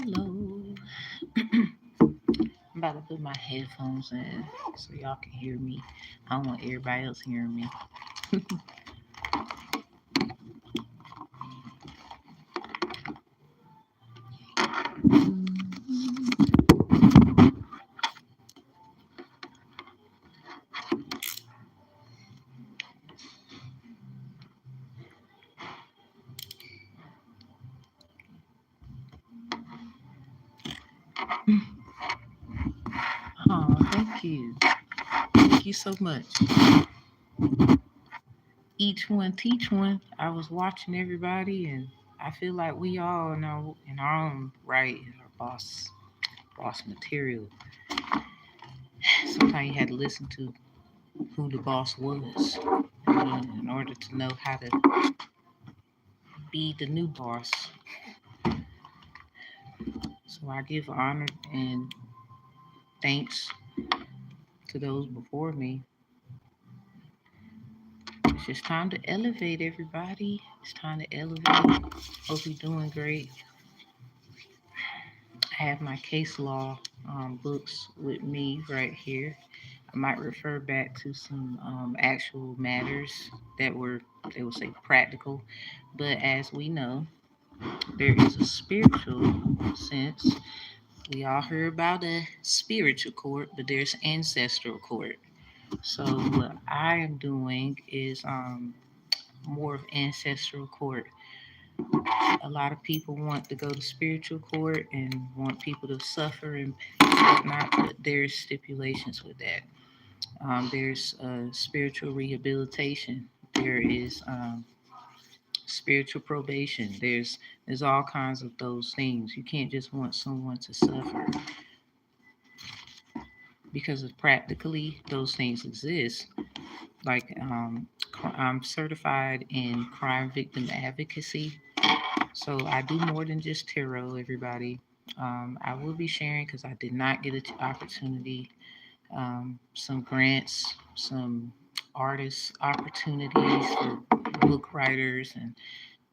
Hello. I'm about to put my headphones in so y'all can hear me. I don't want everybody else hearing me. Oh, thank you. Thank you so much. Each one teach one. I was watching everybody and I feel like we all know in our own right our boss material. Sometimes you had to listen to who the boss was in order to know how to be the new boss. So I give honor and thanks to those before me. It's just time to elevate everybody. It's time to elevate. Hope you're doing great. I have my case law books with me right here. I might refer back to some actual matters that were, they would say, practical. But as we know, there is a spiritual sense. We all heard about a spiritual court, but there's ancestral court. So what I am doing is more of ancestral court. A lot of people want to go to spiritual court and want people to suffer and whatnot, but there's stipulations with that. There's spiritual rehabilitation. There is spiritual probation. There's all kinds of those things. You can't just want someone to suffer because of practically those things exist. Like I'm certified in crime victim advocacy. So I do more than just tarot, everybody. I will be sharing because I did not get an opportunity. Some grants, some artist opportunities for book writers and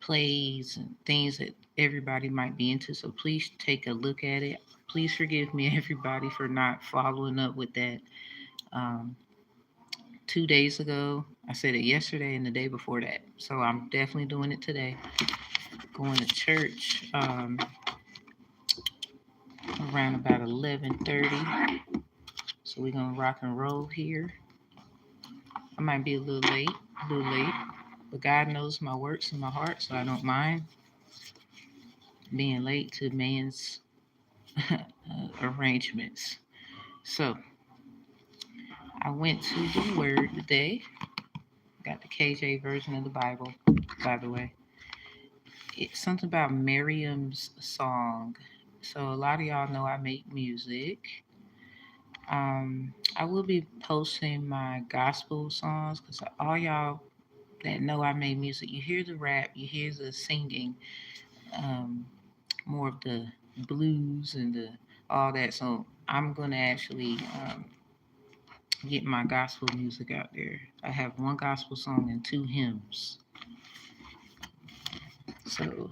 plays and things that everybody might be into. So please take a look at it. Please forgive me, everybody, for not following up with that. Um, 2 days ago, I said it yesterday and the day before that. So I'm definitely doing it today. Going to church around about 11:30. So we're gonna rock and roll here. I might be a little late, but God knows my works and my heart, so I don't mind being late to man's arrangements. So I went to the Word today. Got the KJ version of the Bible, by the way. It's something about Miriam's song. So a lot of y'all know I make music. I will be posting my gospel songs because all y'all that know I make music, you hear the rap, you hear the singing, um, more of the blues and the all that. So I'm gonna actually get my gospel music out there. I have one gospel song and two hymns. So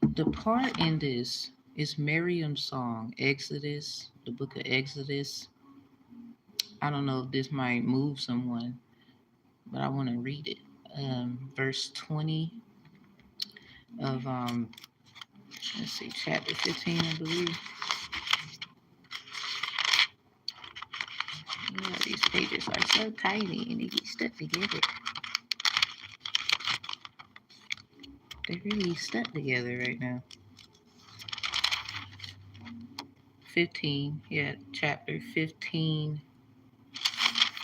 the part in this is Miriam's song, Exodus, the book of Exodus. I don't know if this might move someone, but I want to read it. Verse 20 of, let's see, chapter 15, I believe. Yeah, these pages are so tiny and they get stuck together. They're really stuck together right now. 15, yeah, chapter 15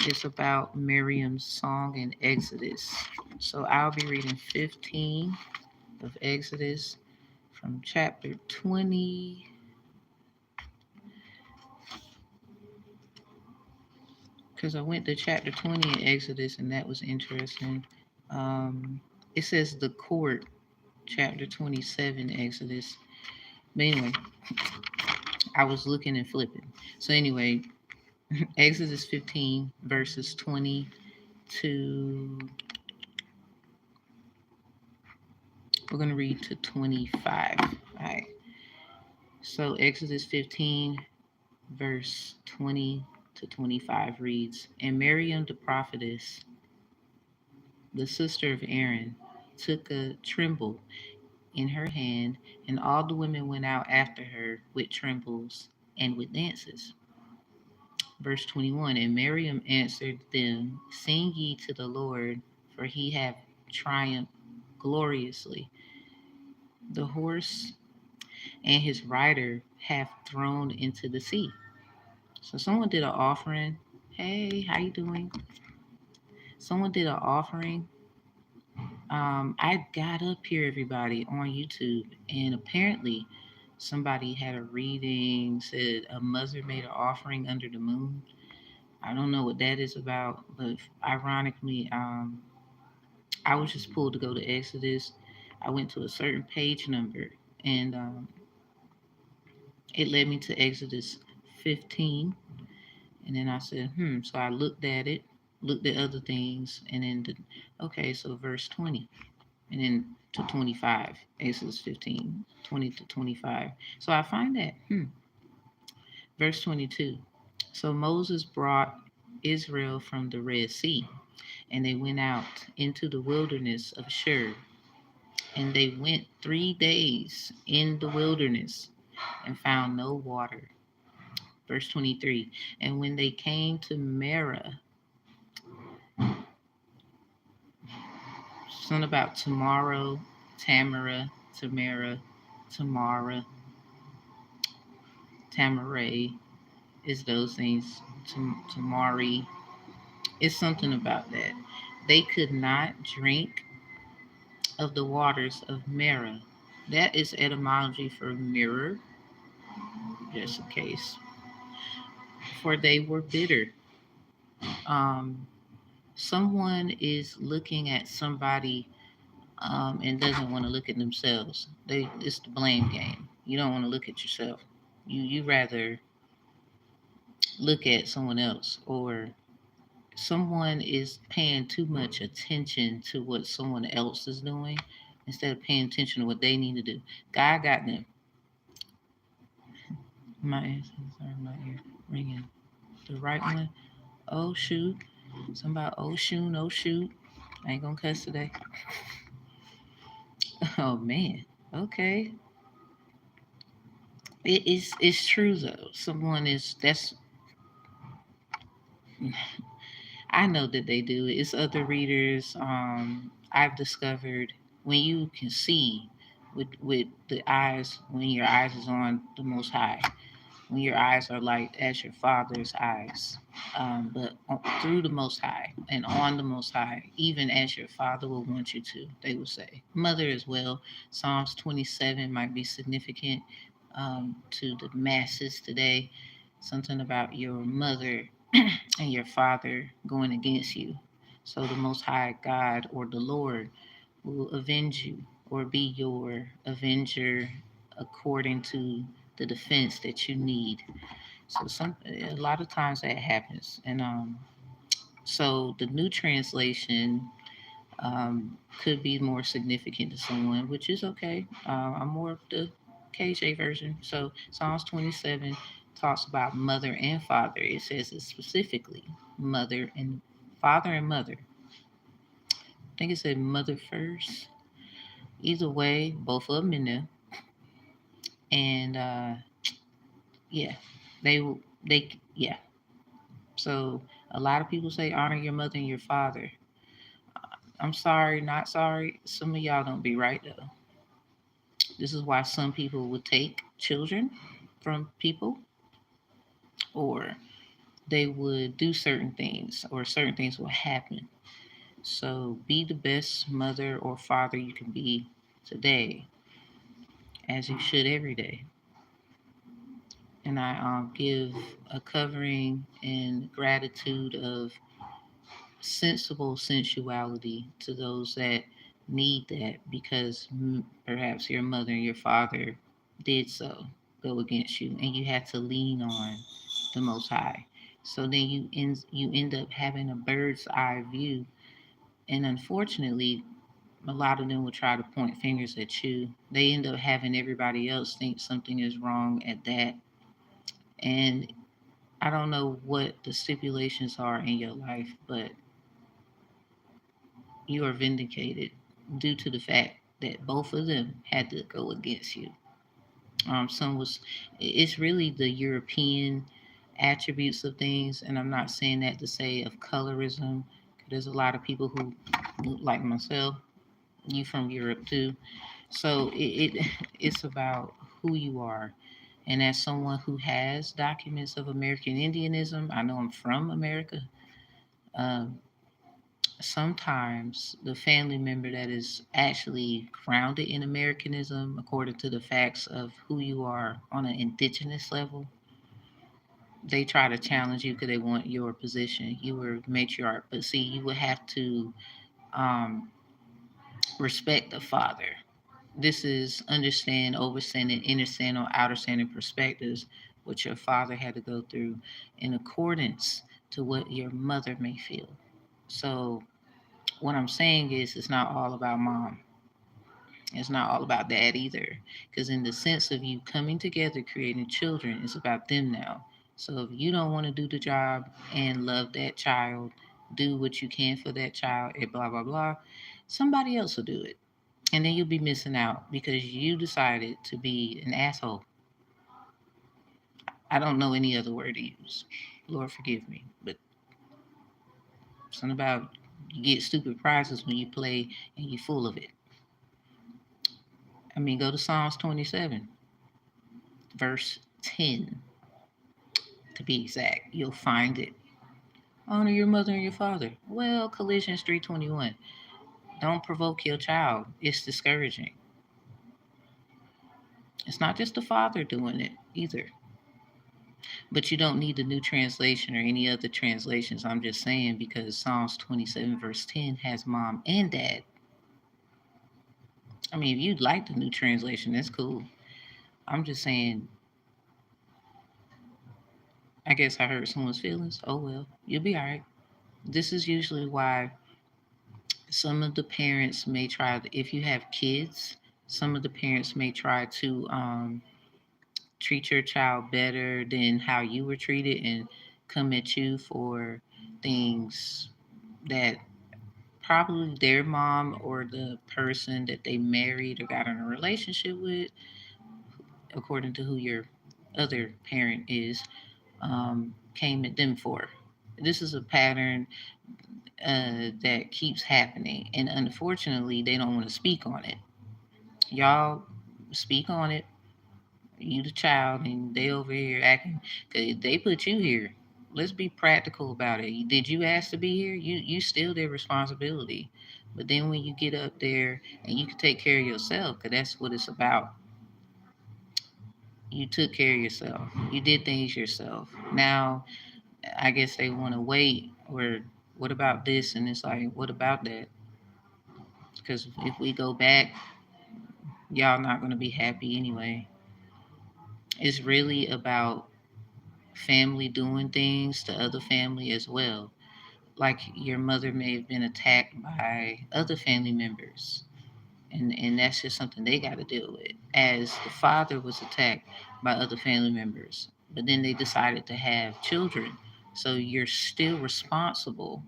is about Miriam's song in Exodus. So I'll be reading 15 of Exodus from chapter 20, because I went to chapter 20 in Exodus and that was interesting. It says the court, chapter 27 Exodus. But anyway, I was looking and flipping. So anyway, Exodus 15 verses 20 to, we're going to read to 25. All right. So Exodus 15, verse 20 to 25 reads, And Miriam the prophetess, the sister of Aaron, took a tremble in her hand, and all the women went out after her with trembles and with dances. Verse 21, And Miriam answered them, Sing ye to the Lord, for he hath triumphed gloriously. The horse and his rider hath thrown into the sea. So someone did an offering. Hey, how you doing? Someone did an offering. I got up here, everybody, on YouTube, and apparently somebody had a reading, said a mother made an offering under the moon. I don't know what that is about, but ironically, I was just pulled to go to Exodus. I went to a certain page number, and it led me to Exodus 15. And then I said, So I looked at it, looked at other things, and then, okay, so verse 20, and then to 25, Exodus 15, 20 to 25. So I find that, verse 22. So Moses brought Israel from the Red Sea, and they went out into the wilderness of Shur, and they went 3 days in the wilderness and found no water. Verse 23. And when they came to Marah, something about tomorrow, Tamara, Tamara, Tamara, Tamaray is those things. Tamari. It's something about that. They could not drink of the waters of Marah. That is etymology for mirror, just in case. For they were bitter. Um, Someone is looking at somebody and doesn't want to look at themselves. It's the blame game. You don't want to look at yourself. You rather look at someone else, or someone is paying too much attention to what someone else is doing instead of paying attention to what they need to do. God got them. My answers are my ear ringing. The right one. Oh shoot. Somebody. Oh shoot. No shoot. I ain't gonna cuss today. Oh man. Okay. It's true though. Someone is that's I know that they do. It's other readers. I've discovered when you can see with the eyes, when your eyes is on the Most High, when your eyes are like as your Father's eyes, but through the Most High and on the Most High, even as your Father will want you to. They will say, Mother as well. Psalms 27 might be significant to the masses today. Something about your mother and your father going against you. So the Most High God or the Lord will avenge you or be your avenger according to the defense that you need. So a lot of times that happens, and so the new translation could be more significant to someone, which is okay. I'm more of the KJ version. So Psalms 27 talks about mother and father. It says it specifically mother and father and mother. I think it said mother first. Either way, both of them in there. And yeah, they yeah. So a lot of people say honor your mother and your father. I'm sorry, not sorry. Some of y'all don't be right though. This is why some people would take children from people, or they would do certain things, or certain things will happen. So be the best mother or father you can be today, as you should every day. And I give a covering and gratitude of sensible sensuality to those that need that because perhaps your mother and your father did so go against you and you had to lean on the Most High. So then you end up having a bird's eye view, and unfortunately A lot of them will try to point fingers at you. They end up having everybody else think something is wrong at that. And I don't know what the stipulations are in your life, but you are vindicated due to the fact that both of them had to go against you. Some was, it's really the European attributes of things, and I'm not saying that to say of colorism. There's a lot of people who, like myself, you from Europe too. So it's about who you are. And as someone who has documents of American Indianism, I know I'm from America. Um, Sometimes the family member that is actually grounded in Americanism, according to the facts of who you are on an indigenous level, they try to challenge you because they want your position. You were matriarch, but see, you would have to um, respect the father. This is understand, overstanding, understand, or outer standing perspectives, what your father had to go through in accordance to what your mother may feel. So what I'm saying is it's not all about mom. It's not all about dad either. Because in the sense of you coming together, creating children, it's about them now. So if you don't want to do the job and love that child, do what you can for that child, and blah, blah, blah, somebody else will do it. And then you'll be missing out because you decided to be an asshole. I don't know any other word to use. Lord forgive me. But something about you get stupid prizes when you play and you're full of it. I mean, go to Psalms 27, verse 10 to be exact. You'll find it. Honor your mother and your father. Well, Colossians 3:21. Don't provoke your child. It's discouraging. It's not just the father doing it either. But you don't need the new translation or any other translations. I'm just saying because Psalms 27, verse 10 has mom and dad. I mean, if you'd like the new translation, that's cool. I'm just saying, I guess I hurt someone's feelings. Oh well, you'll be all right. This is usually why some of the parents may try, if you have kids, some of the parents may try to treat your child better than how you were treated and come at you for things that probably their mom or the person that they married or got in a relationship with, according to who your other parent is, came at them for. This is a pattern that keeps happening, and unfortunately, they don't want to speak on it. Y'all speak on it. You the child, and they over here acting. 'Cause they put you here. Let's be practical about it. Did you ask to be here? You still their responsibility. But then when you get up there and you can take care of yourself, because that's what it's about. You took care of yourself. You did things yourself. Now, I guess they want to wait. Or what about this? And it's like, what about that? Because if we go back, y'all not going to be happy anyway. It's really about family doing things to other family as well. Like your mother may have been attacked by other family members. And that's just something they got to deal with. As the father was attacked by other family members, but then they decided to have children. So you're still responsible.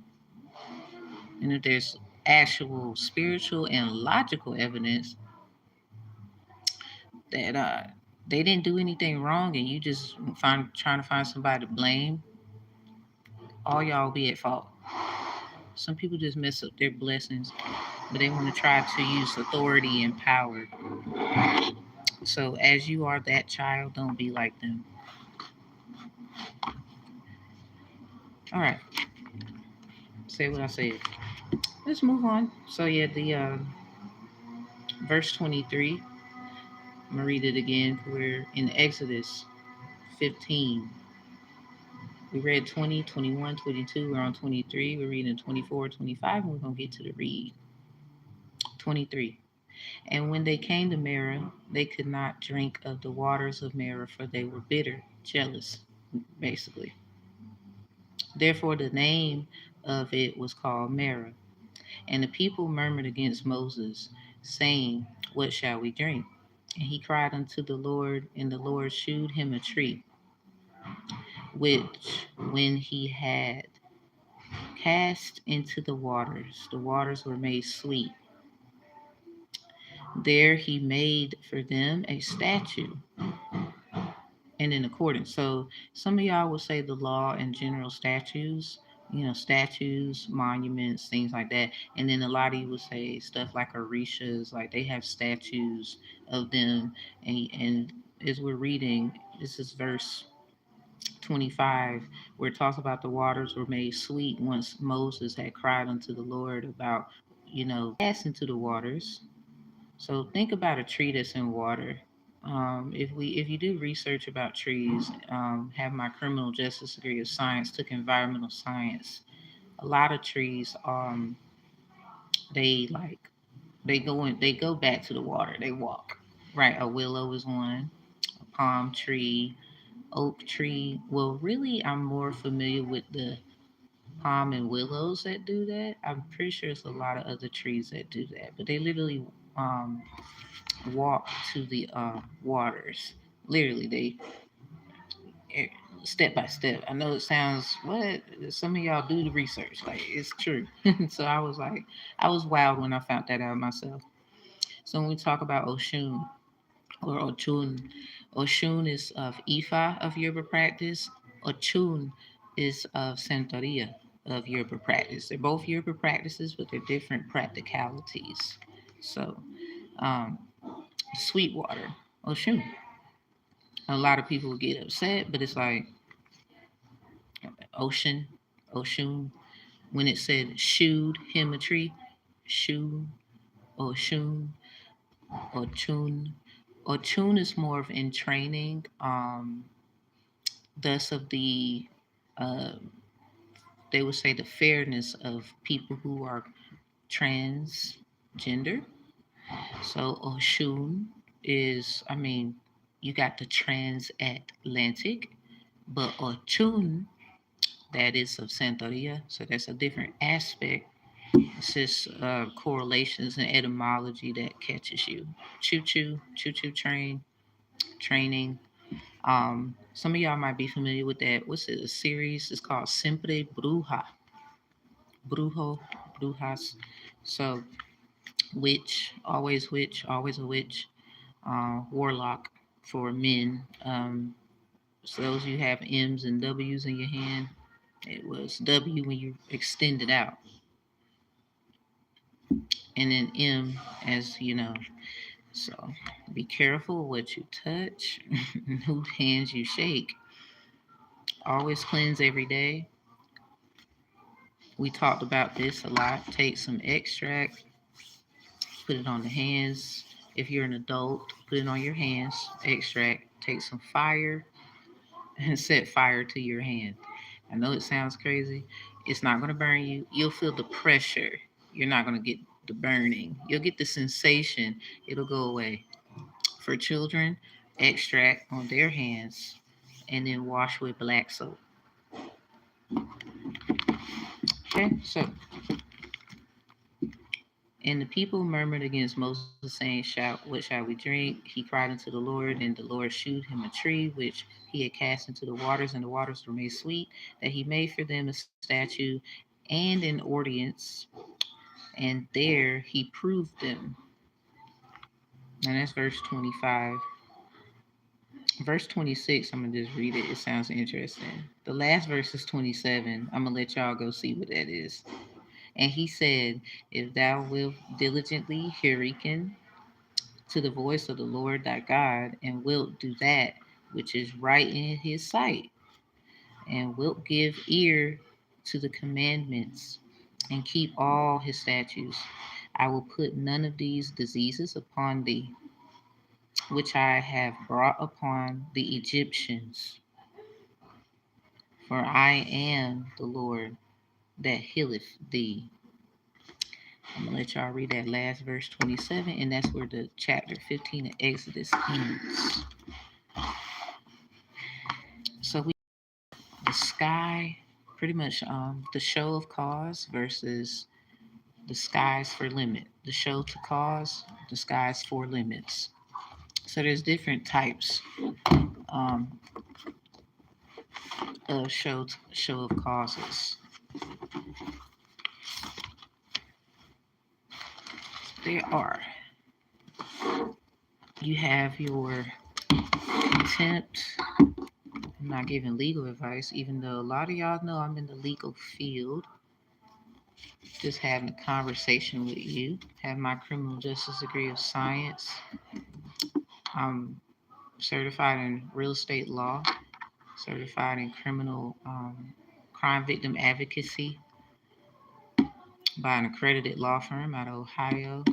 And if there's actual spiritual and logical evidence that they didn't do anything wrong and you just trying to find somebody to blame, all y'all be at fault. Some people just mess up their blessings, but they want to try to use authority and power. So as you are that child, don't be like them. All right, say what I said. Let's move on. So yeah, the verse 23. I'm gonna read it again. We're in Exodus 15. We read 20, 21, 22. We're on 23. We're reading 24, 25, and we're gonna get to the read. 23. And when they came to Marah, they could not drink of the waters of Marah, for they were bitter, jealous, basically. Therefore, the name of it was called Marah. And the people murmured against Moses, saying, what shall we drink? And he cried unto the Lord, and the Lord shewed him a tree, which when he had cast into the waters were made sweet. There he made for them a statue and in accordance. So some of y'all will say the law and general statutes, statues, monuments, things like that. And then a lot of you will say stuff like orishas, like they have statues of them. And as we're reading, this is verse 25, where it talks about the waters were made sweet once Moses had cried unto the Lord about, pass into the waters. So think about a tree that's in water. If you do research about trees, have my criminal justice degree of science, took environmental science. A lot of trees, they like they go back to the water. They walk. Right, a willow is one, a palm tree, oak tree. Well, really, I'm more familiar with the palm and willows that do that. I'm pretty sure it's a lot of other trees that do that, but they literally um, walk to the waters. Literally, they eh, step by step. I know it sounds what some of y'all do the research, like it's true. So I was like, I was wild when I found that out myself. So when we talk about Oshun or Ochun, Oshun is of Ifa of Yoruba practice. Ochun is of Santeria of Yoruba practice. They're both Yoruba practices, but they're different practicalities. So, um, Sweetwater, Oshun. A lot of people get upset, but it's like ocean, Oshun. When it said shooed him a tree, shoo, Oshun, Ochun. Ochun is more of in training, thus of the, uh, they would say the fairness of people who are transgender. So Oshun is, I mean, you got the transatlantic, but Ochun, that is of Santeria, so that's a different aspect. It's just correlations and etymology that catches you. Choo choo, choo choo train, training. Some of y'all might be familiar with that. What's it? A series? It's called Siempre Bruja, Brujo, Brujas. So witch, always a witch. Warlock for men. So those you have M's and W's in your hand, it was W when you extend it out, and then M as you know. So be careful what you touch and whose hands you shake. Always cleanse every day. We talked about this a lot. Take some extract, put it on the hands. If you're an adult, put it on your hands. Extract. Take some fire and set fire to your hand. I know it sounds crazy. It's not going to burn you. You'll feel the pressure. You're not going to get the burning. You'll get the sensation. It'll go away. For children, extract on their hands and then wash with black soap. Okay, so and the people murmured against Moses, saying, what shall we drink? He cried unto the Lord, and the Lord shewed him a tree which he had cast into the waters, and the waters were made sweet, that he made for them a statue and an audience, and there he proved them. And that's verse 25. Verse 26, I'm going to just read it. It sounds interesting. The last verse is 27. I'm going to let y'all go see what that is. And he said, if thou wilt diligently hearken to the voice of the Lord thy God, and wilt do that which is right in his sight, and wilt give ear to the commandments, and keep all his statutes, I will put none of these diseases upon thee, which I have brought upon the Egyptians, for I am the Lord that healeth thee. I'm gonna let y'all read that last verse 27, and that's where the chapter 15 of Exodus ends. So we the sky, pretty much the show of cause versus the sky's for limit. The show to cause, the sky's for limits. So there's different types um, of show of causes. There are. You have your contempt. I'm not giving legal advice, even though a lot of y'all know I'm in the legal field. Just having a conversation with you. Have my criminal justice degree of science. I'm certified in real estate law, certified in criminal crime victim advocacy by an accredited law firm out of Ohio.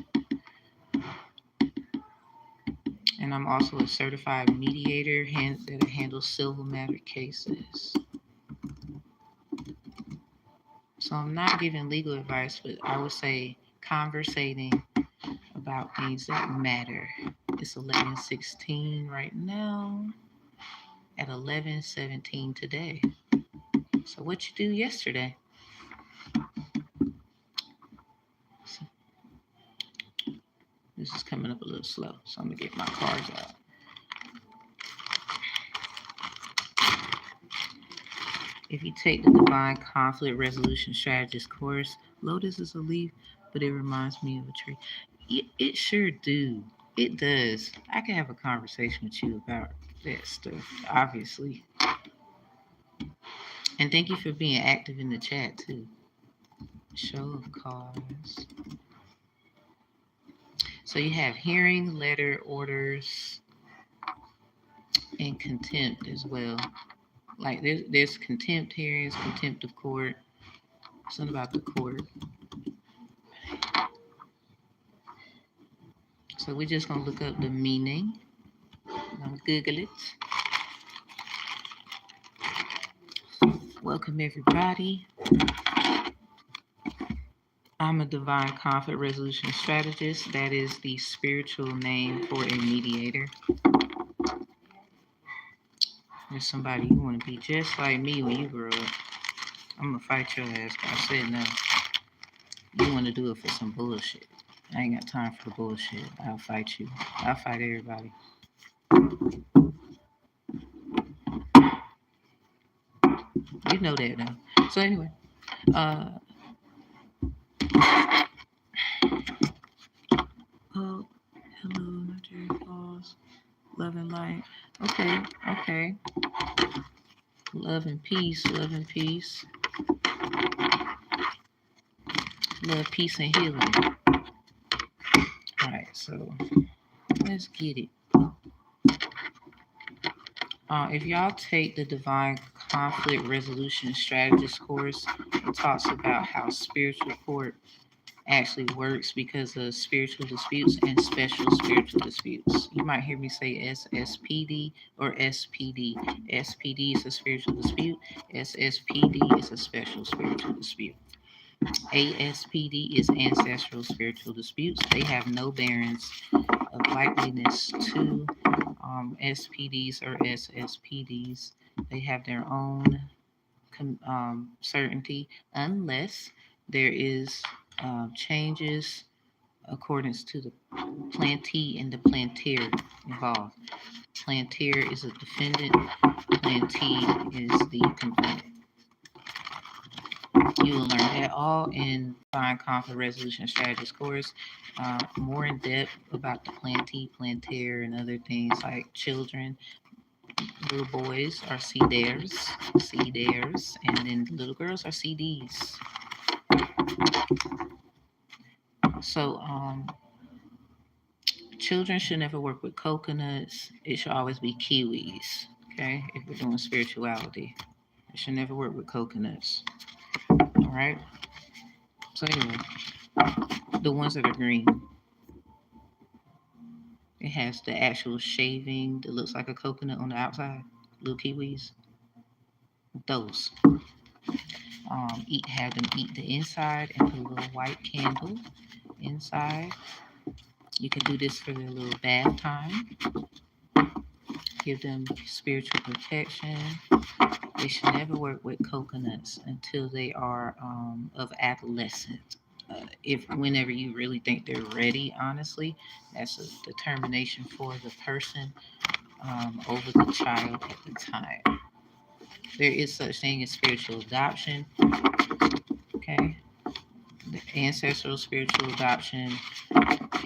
And I'm also a certified mediator that handles civil matter cases. So I'm not giving legal advice, but I would say conversating about things that matter. It's 11:16 right now, at 11:17 today. So what you do yesterday? So this is coming up a little slow, so I'm gonna get my cards out. If you take the Divine Conflict Resolution Strategist course, lotus is a leaf, but it reminds me of a tree. It sure do. It does. I can have a conversation with you about that stuff, obviously. And thank you for being active in the chat too. Show of cause. So you have hearing, letter, orders, and contempt as well. Like there's contempt hearings, contempt of court. Something about the court. So we're just gonna look up the meaning. I'm gonna Google it. Welcome everybody. I'm a divine conflict resolution strategist. That is the spiritual name for a mediator. There's somebody you want to be just like me when you grow up. I'm gonna fight your ass. I said no. You want to do it for some bullshit. I ain't got time for the bullshit. I'll fight you. I'll fight everybody. You know that though. So anyway, oh, hello, Nigeria Falls. Love and light. Okay. Love and peace. Love, peace, and healing. All right, so let's get it. If y'all take the Divine Conflict Resolution Strategist course, it talks about how spiritual court actually works because of spiritual disputes and special spiritual disputes. You might hear me say SSPD or SPD. SPD is a spiritual dispute. SSPD is a special spiritual dispute. ASPD is ancestral spiritual disputes. They have no bearings of likeliness to SPDs or SSPDs. They have their own certainty unless there is changes accordance to the plantee and the planter involved. Planter is a defendant, plantee is the complainant. You will learn that all in Divine Conflict Resolution Strategist course. More in depth about the plantee, planter, and other things like children. Little boys are CDers, and then little girls are CDs. So, children should never work with coconuts. It should always be kiwis. Okay, if we're doing spirituality, it should never work with coconuts. All right. So anyway, the ones that are green, it has the actual shaving that looks like a coconut on the outside. Little kiwis. Those. Have them eat the inside and put a little white candle inside. You can do this for their little bath time. Give them spiritual protection. They should never work with coconuts until they are of adolescent if whenever you really think they're ready, honestly, that's a determination for the person over the child at the time. There is such thing as spiritual adoption. Okay, the ancestral spiritual adoption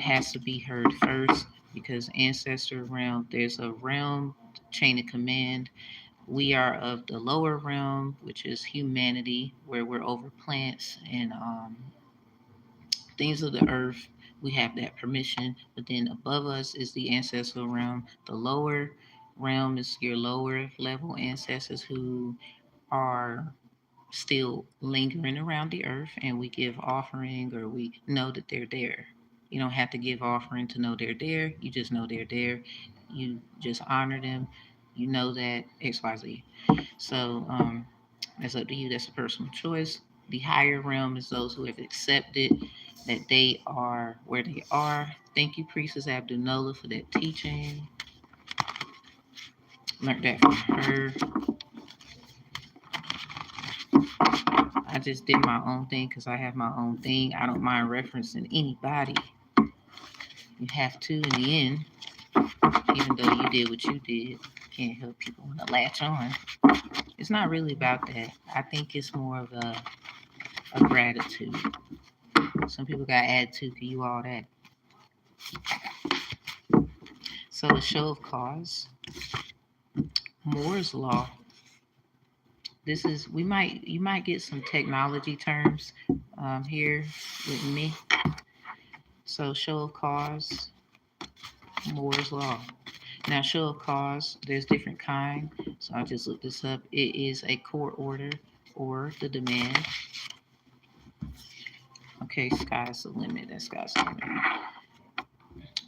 has to be heard first because ancestor realm. There's a realm chain of command. We are of the lower realm, which is humanity, where we're over plants and things of the earth. We have that permission, but then above us is the ancestral realm. The lower realm is your lower level ancestors who are still lingering around the earth, and we give offering or we know that they're there. You don't have to give offering to know they're there. You just know they're there. You just honor them. You know that XYZ. So that's up to you. That's a personal choice. The higher realm is those who have accepted that they are where they are. Thank you, Priestess Abdunola, for that teaching. Learned that from her. I just did my own thing because I have my own thing. I don't mind referencing anybody. You have to in the end, even though you did what you did. Can't help people want to latch on. It's not really about that. I think it's more of a gratitude. Some people got attitude to you all that. So the show of cause, Moore's law. This is you might get some technology terms here with me. So show of cause, Moore's law. Now, show of cause, there's different kind. So I just looked this up. It is a court order or the demand. Okay, sky's the limit. That's sky's the limit.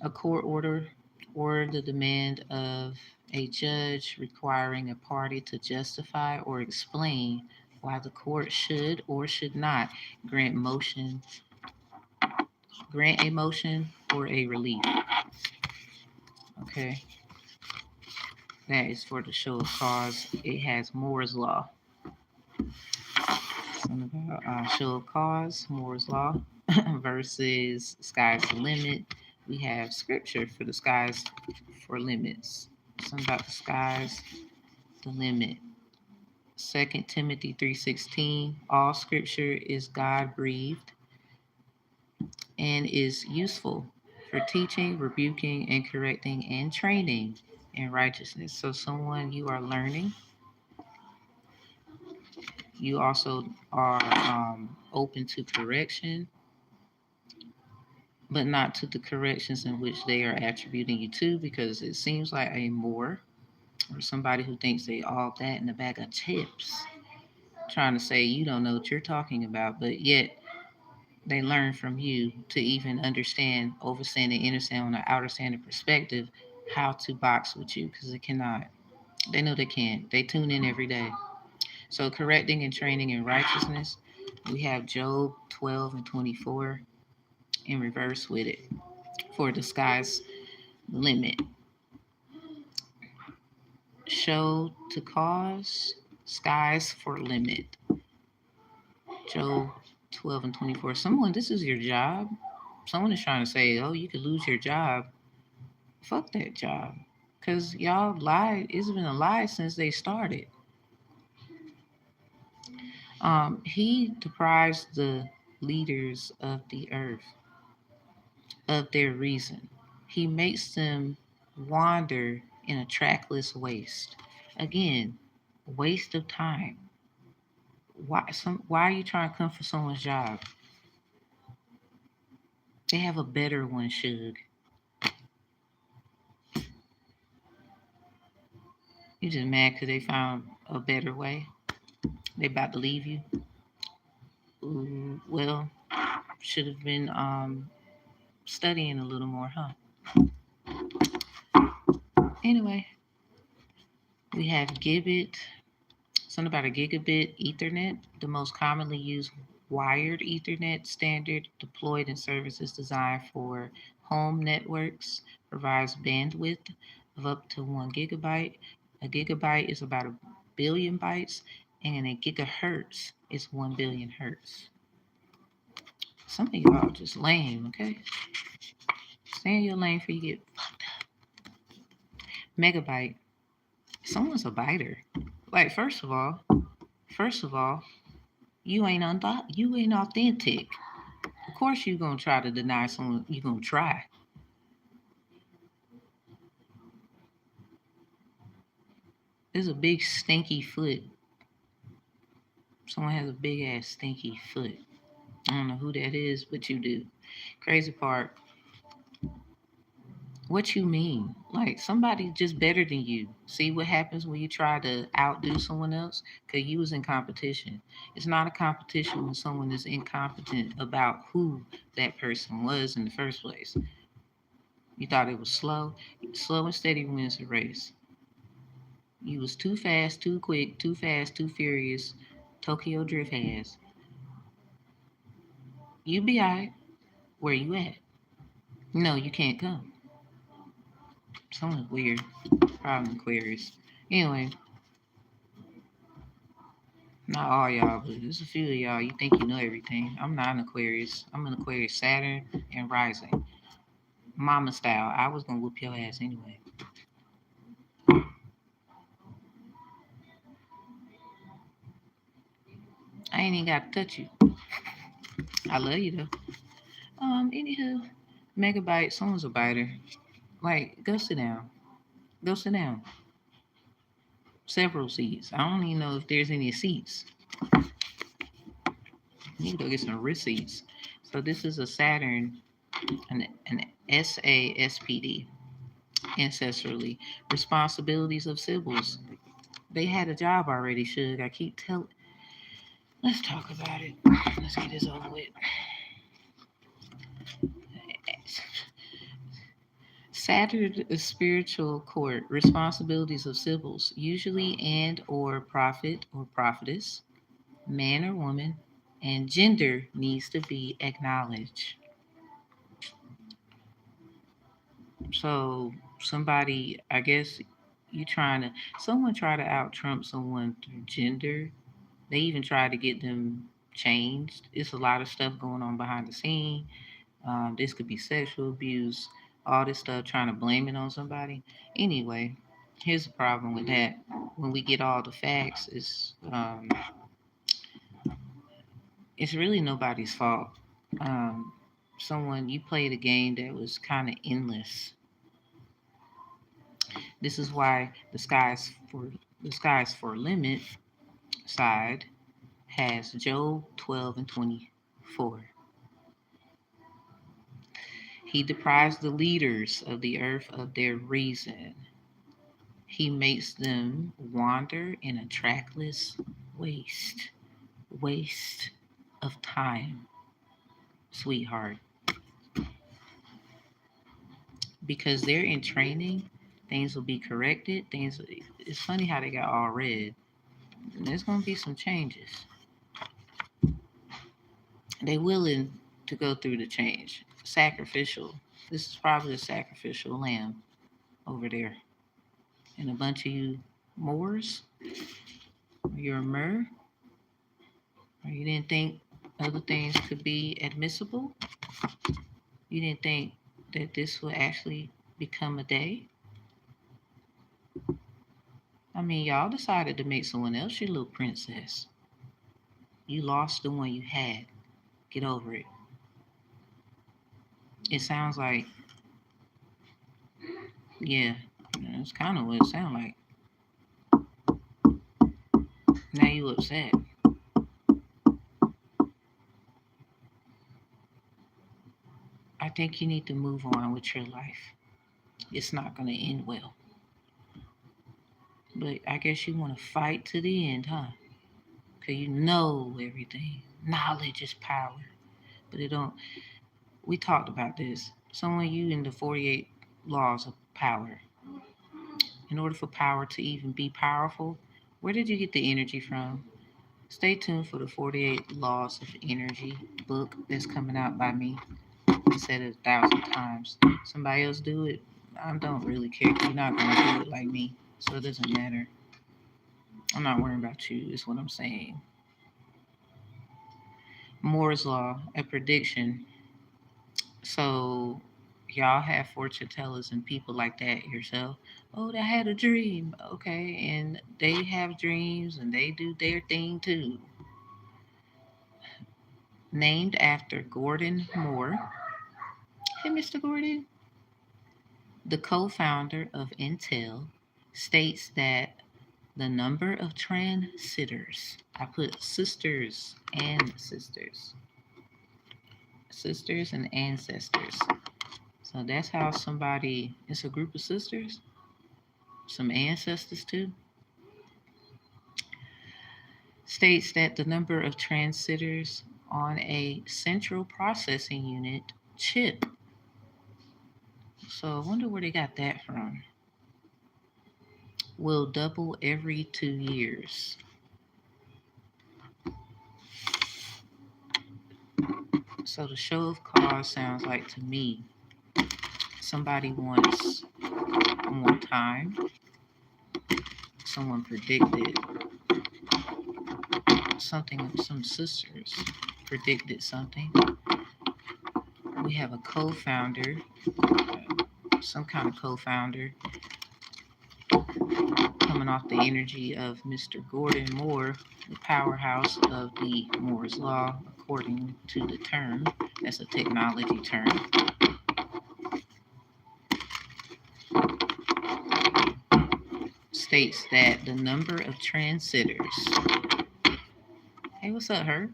A court order or the demand of a judge requiring a party to justify or explain why the court should or should not grant motion, grant a motion or a relief. Okay, that is for the show of cause. It has Moore's law. Show of cause, Moore's law versus sky's the limit. We have scripture for the skies for limits. Something about the skies, the limit. 2 Timothy 3:16. All scripture is God breathed and is useful for teaching, rebuking, and correcting and training in righteousness. So someone you are learning. You also are open to correction, but not to the corrections in which they are attributing you to, because it seems like a Moor or somebody who thinks they all that in a bag of chips, trying to say you don't know what you're talking about, but yet they learn from you to even understand, overstand, and understand on an outer standard perspective how to box with you, because it cannot. They know they can't. They tune in every day. So correcting and training in righteousness, we have Job 12 and 24 in reverse with it. For the sky's limit. Show to cause, skies for limit. Job 12 and 24. Someone, this is your job. Someone is trying to say, oh, you could lose your job. Fuck that job. Because y'all lied. It's been a lie since they started. He deprives the leaders of the earth of their reason. He makes them wander in a trackless waste. Again, waste of time. Why are you trying to come for someone's job? They have a better one, Suge. You just mad because they found a better way. They about to leave you. Ooh, well, should have been studying a little more, huh? Anyway, we have Gigabit. Something about a gigabit Ethernet, the most commonly used wired Ethernet standard deployed in services designed for home networks, provides bandwidth of up to 1 gigabyte. A gigabyte is about a billion bytes, and a gigahertz is 1 billion hertz. Some of y'all just lame, okay? Stay in your lane before you get fucked up. Megabyte. Someone's a biter. Like, first of all, you ain't authentic. Of course you gonna try to deny someone. You gonna try. There's a big stinky foot. Someone has a big ass stinky foot. I don't know who that is, but you do. Crazy part, what you mean? Like somebody just better than you. See what happens when you try to outdo someone else? Because you was in competition. It's not a competition when someone is incompetent about who that person was in the first place. You thought it was slow. Slow and steady wins the race. You was too fast, too quick, too fast, too furious. Tokyo Drift has. You be alright. Where you at? No, you can't come. Someone's weird. Probably Aquarius. Anyway, not all y'all, but there's a few of y'all. You think you know everything. I'm not an Aquarius. I'm an Aquarius Saturn and rising. Mama style. I was gonna whoop your ass anyway. I ain't even got to touch you. I love you though. Anywho, Megabyte, someone's a biter. Like, go sit down. Go sit down. Several seats. I don't even know if there's any seats. You need to go get some receipts. So this is a Saturn, an SASPD, ancestrally. Responsibilities of Sibyls. They had a job already, Suge. I keep telling. Let's talk about it. Let's get this over with. Saturn is spiritual court. Responsibilities of Sibyls, usually and or prophet or prophetess, man or woman, and gender needs to be acknowledged. So somebody, I guess someone try to out trump someone through gender. They even try to get them changed. It's a lot of stuff going on behind the scene. This could be sexual abuse, all this stuff trying to blame it on somebody. Anyway, here's the problem with that. When we get all the facts, it's really nobody's fault. Um, someone you played a game that was kind of endless. This is why the skies for limit side has Job 12 and 24. He deprives the leaders of the earth of their reason. He makes them wander in a trackless waste of time, sweetheart. Because they're in training, things will be corrected. It's funny how they got all red. There's gonna be some changes. They willing to go through the change. Sacrificial. This is probably a sacrificial lamb over there. And a bunch of you Moors, or you're a Mer, or you didn't think other things could be admissible. You didn't think that this would actually become a day. I mean, y'all decided to make someone else your little princess. You lost the one you had. Get over it. It sounds like, yeah, that's kind of what it sounds like. Now you upset. I think you need to move on with your life. It's not going to end well. But I guess you want to fight to the end, huh? Because you know everything. Knowledge is power. But it don't. We talked about this. Someone you in the 48 laws of power. In order for power to even be powerful, where did you get the energy from? Stay tuned for the 48 Laws of Energy book that's coming out by me. I said it 1,000 times. Somebody else do it. I don't really care. You're not going to do it like me. So it doesn't matter. I'm not worrying about you, is what I'm saying. Moore's Law, a prediction. So y'all have fortune tellers and people like that yourself. Oh, I had a dream. Okay, and they have dreams and they do their thing too. Named after Gordon Moore. Hey, Mr. Gordon. The co-founder of Intel states that the number of transistors, I put sisters and ancestors. So that's how somebody, it's a group of sisters, some ancestors too, states that the number of transistors on a central processing unit chip. So I wonder where they got that from. Will double every 2 years. So the show of cards sounds like to me somebody wants more time. Someone predicted something, some sisters predicted something. We have a co founder, some kind of co founder, coming off the energy of Mr. Gordon Moore, the powerhouse of the Moore's Law, according to the term. That's a technology term. States that the number of transistors. Hey, what's up, her?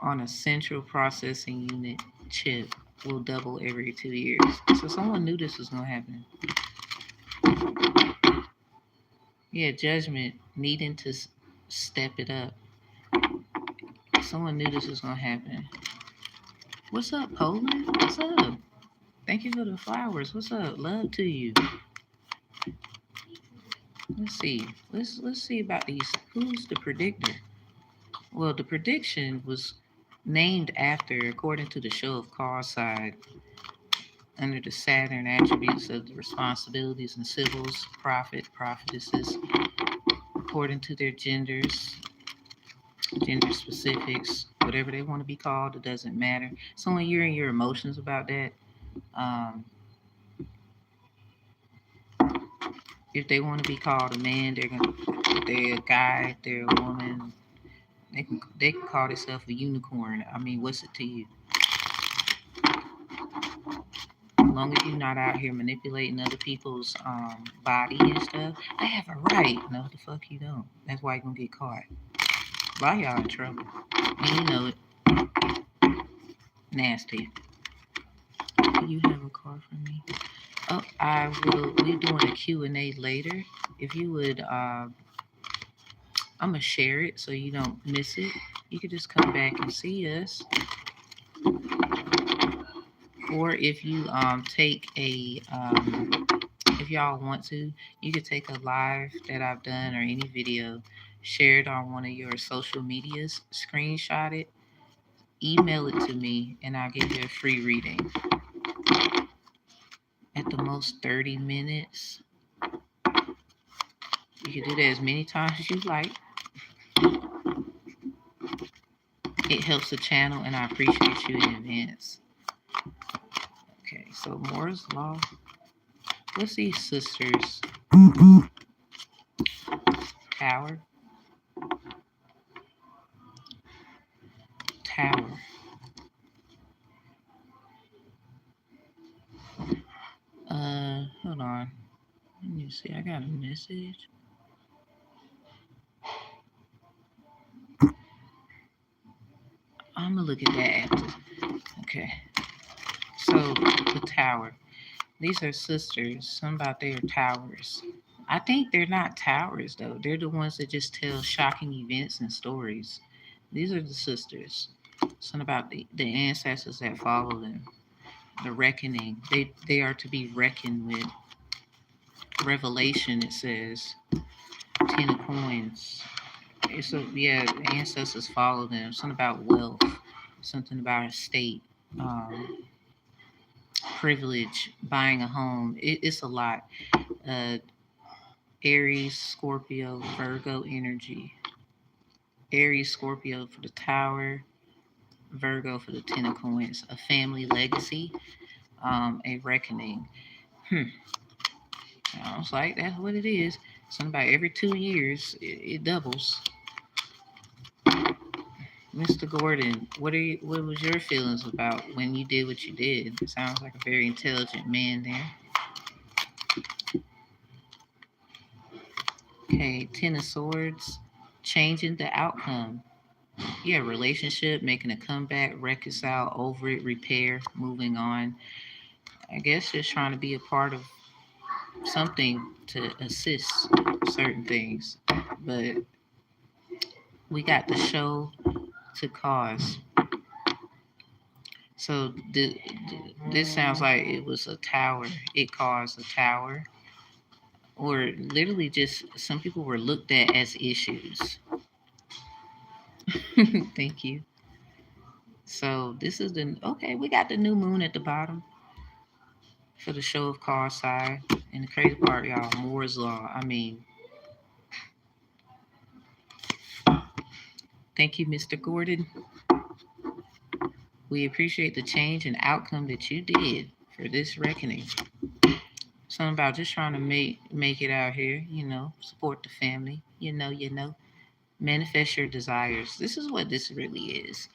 On a central processing unit chip will double every 2 years. So someone knew this was going to happen. Yeah, judgment needing to step it up. Someone knew this was going to happen. What's up, Poland? What's up? Thank you for the flowers. What's up? Love to you. Let's see. Let's see about these. Who's the predictor? Well, the prediction was named after, according to the show of cards side, under the Saturn attributes of the responsibilities and civils, prophet, prophetesses, according to their genders, gender specifics, whatever they want to be called, it doesn't matter. So when you're in your emotions about that, um, if they want to be called a man, if they're a guy, if they're a woman, they can call themselves a unicorn. I mean, what's it to you? As long as you're not out here manipulating other people's body and stuff, I have a right. No, the fuck you don't. That's why you're gonna get caught. Why y'all in trouble? And you know it. Nasty. Do you have a card for me? Oh, I will. We're doing a Q&A later. If you would, I'm gonna share it so you don't miss it. You could just come back and see us, or if you take a if y'all want to, you could take a live that I've done or any video, share it on one of your social medias, screenshot it, email it to me, and I'll give you a free reading. At the most 30 minutes. You can do that as many times as you like. It helps the channel, and I appreciate you in advance. Okay, so Moore's Law. What's these sisters? Tower. Tower. Hold on. Let me see. I got a message. I'm gonna look at that after. Okay. So the tower. These are sisters. Some about their towers. I think they're not towers though. They're the ones that just tell shocking events and stories. These are the sisters. Something about the ancestors that follow them. The reckoning. They are to be reckoned with. Revelation, it says. 10 of coins. So yeah, the ancestors follow them. Something about wealth. Something about estate. Privilege. Buying a home. It's a lot. Uh, Aries, Scorpio, Virgo energy. Aries, Scorpio for the Tower, Virgo for the Ten of Coins, a family legacy, a reckoning. Hmm. I was like, that's what it is. Somebody every 2 years it doubles. Mr. Gordon, what was your feelings about when you did what you did? It sounds like a very intelligent man there. Okay, Ten of Swords, changing the outcome. Yeah, relationship, making a comeback, reconcile over it, repair, moving on. I guess just trying to be a part of something to assist certain things. But we got the show to cause. So this sounds like it was a tower. It caused a tower. Or literally just some people were looked at as issues. Thank you. So this is the okay. We got the new moon at the bottom for the show of cause side, and the crazy part, y'all, Moore's law. I mean, thank you, Mr. Gordon. We appreciate the change and outcome that you did for this reckoning. Something about just trying to make it out here. Support the family. Manifest your desires. This is what this really is.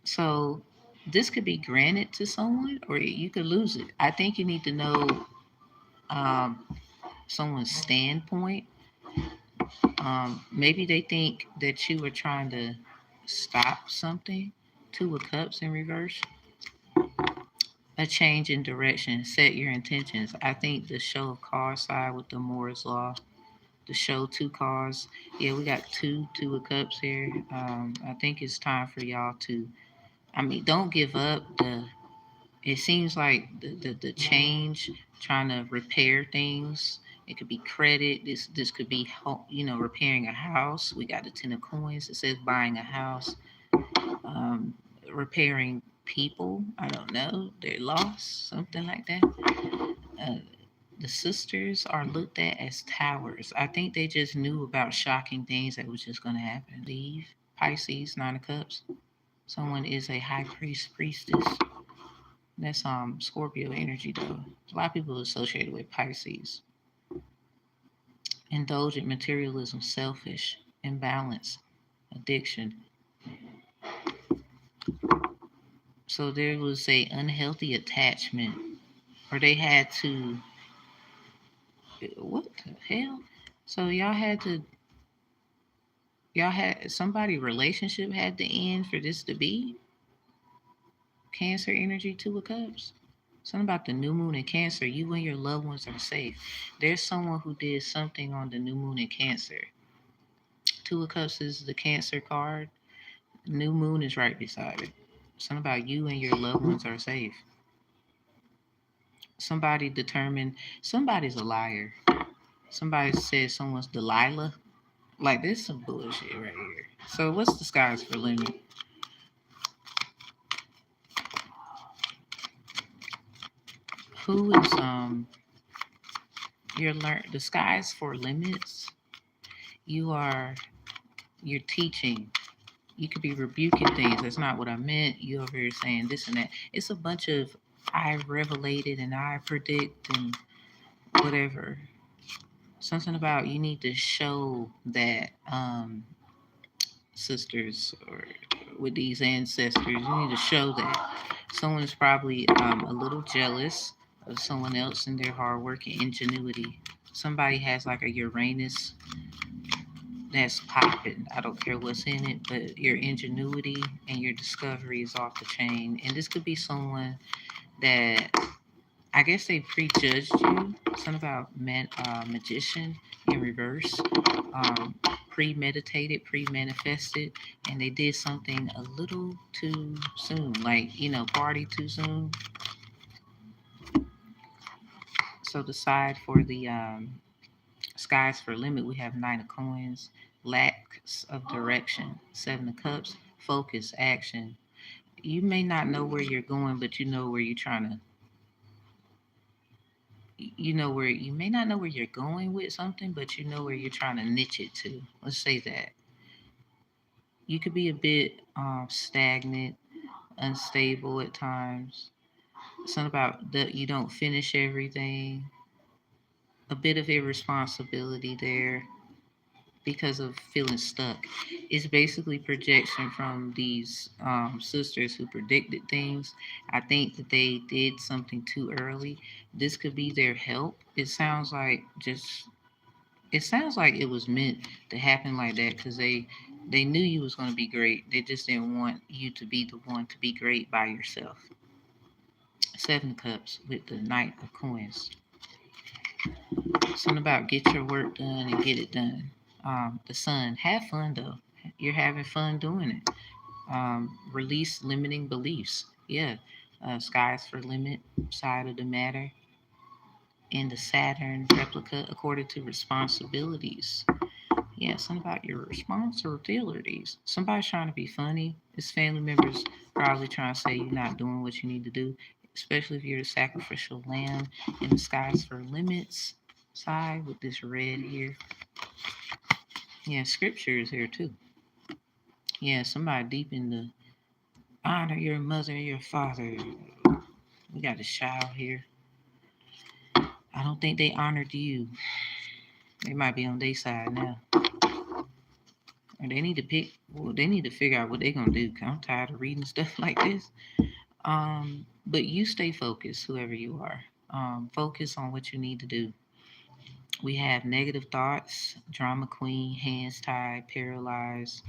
So this could be granted to someone, or you could lose it. I think you need to know um, someone's standpoint. Maybe they think that you were trying to stop something. Two of Cups in reverse. A change in direction. Set your intentions. I think the show of cards side with the Moore's law. The show two cards. Yeah, we got two of Cups here. I think it's time for y'all to. I mean, don't give up. It seems like the change, trying to repair things. It could be credit. This could be repairing a house. We got the Ten of Coins. It says buying a house, um, repairing people. I don't know, they're lost, something like that. Uh, the sisters are looked at as towers. I think they just knew about shocking things that was just going to happen. Leave. Pisces, Nine of Cups. Someone is a high priestess. That's Scorpio energy though. A lot of people associated with Pisces. Indulgent materialism, selfish, imbalance, addiction. So there was a unhealthy attachment, or they had to. What the hell? So y'all had somebody relationship had to end for this to be Cancer energy, Two of Cups. Something about the new moon in Cancer. You and your loved ones are safe. There's someone who did something on the new moon in Cancer. Two of Cups is the Cancer card. New moon is right beside it. Something about you and your loved ones are safe. Somebody determined somebody's a liar. Somebody says someone's Delilah. Like this is some bullshit right here. So what's the skies for limit? Who is you're learn the skies for limits? You are you're teaching. You could be rebuking things. That's not what I meant. You over here saying this and that. It's a bunch of I revelated and I predict and whatever. Something about you need to show that sisters or with these ancestors, you need to show that someone's probably a little jealous of someone else and their hard work and ingenuity. Somebody has like a Uranus that's popping. I don't care what's in it, but your ingenuity and your discovery is off the chain. And this could be someone that I guess they prejudged you. Something about magician in reverse, um, premeditated, pre-manifested, and they did something a little too soon. Like party too soon. So the side for the skies for limit, we have Nine of Coins, lacks of direction, Seven of Cups, focus, action. You may not know where you're going, but you know where you're trying to where you may not know where you're going with something, but you know where you're trying to niche it to. Let's say that. You could be a bit stagnant, unstable at times. Something about that you don't finish everything. A bit of irresponsibility there because of feeling stuck. It's basically projection from these sisters who predicted things. I think that they did something too early. This could be their help. It sounds like it was meant to happen like that because they knew you was going to be great. They just didn't want you to be the one to be great by yourself. Seven of Cups with the Knight of Coins. Something about get your work done and get it done. The Sun. Have fun though. You're having fun doing it. Release limiting beliefs. Yeah. Skies for limit side of the matter. And the Saturn replica according to responsibilities. Yeah, something about your responsibilities. Somebody's trying to be funny. His family members probably trying to say you're not doing what you need to do, especially if you're the sacrificial lamb in the skies for limits side with this red here. Yeah, scripture is here too. Yeah, somebody deep in the honor your mother and your father. We got a child here. I don't think they honored you. They might be on their side now. Or they need to pick, well, they need to figure out what they're going to do. I'm tired of reading stuff like this. But you stay focused, whoever you are. Focus on what you need to do. We have negative thoughts, drama queen, hands tied, paralyzed.